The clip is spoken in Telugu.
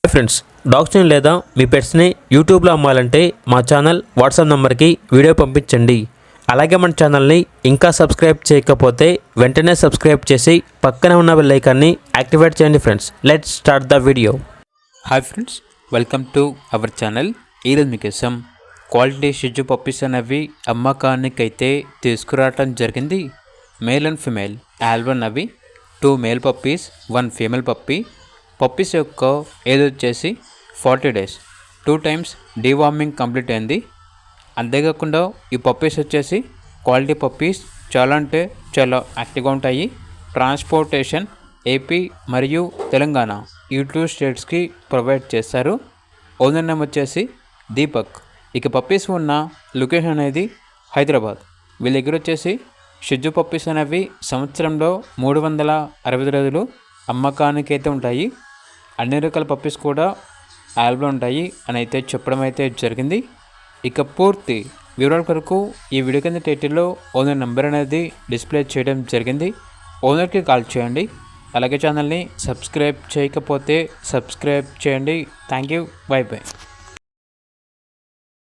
ఫ్రెండ్స్, డాగ్స్ని లేదా మీ పెట్స్ని యూట్యూబ్లో అమ్మాలంటే మా ఛానల్ వాట్సాప్ నెంబర్కి వీడియో పంపించండి. అలాగే మన ఛానల్ని ఇంకా సబ్స్క్రైబ్ చేయకపోతే వెంటనే సబ్స్క్రైబ్ చేసి పక్కనే ఉన్న బెల్ ఐకాన్ని యాక్టివేట్ చేయండి. Friends, let's start the video. Hi friends, welcome to our channel. ఈరోజు మీకోసం క్వాలిటీ షిజు పప్పీస్ అనేవి అమ్మకానికైతే తీసుకురావటం జరిగింది. మేల్ అండ్ ఫిమేల్ ఆల్బన్ అవి 2 male puppies 1 female puppy. Puppies యొక్క ఏజ్ వచ్చేసి 40 days. 2 times డీవార్మింగ్ కంప్లీట్ అయింది. అంతేకాకుండా ఈ పప్పీస్ వచ్చేసి క్వాలిటీ పప్పీస్, చాలా అంటే చాలా యాక్టివ్గా ఉంటాయి. ట్రాన్స్పోర్టేషన్ ఏపీ మరియు తెలంగాణ ఈ 2 స్టేట్స్కి ప్రొవైడ్ చేస్తారు. ఓనర్ నేమ్ వచ్చేసి దీపక్. ఇక పప్పీస్ ఉన్న లొకేషన్ అనేది హైదరాబాద్. వీళ్ళ దగ్గర వచ్చేసి షిజు పప్పీస్ అనేవి సంవత్సరంలో 365 రోజులు అమ్మకానికి అయితే ఉంటాయి. అన్ని రకాల పప్పీస్ కూడా యాల్బ్లో ఉంటాయి అని అయితే చెప్పడం అయితే జరిగింది. ఇక పూర్తి వివరాల కొరకు ఈ వీడియో కింద టైటిల్లో ఓనర్ నెంబర్ అనేది డిస్ప్లే చేయడం జరిగింది. ఓనర్కి కాల్ చేయండి. అలాగే ఛానల్ని సబ్స్క్రైబ్ చేయకపోతే సబ్స్క్రైబ్ చేయండి. Thank you. By by.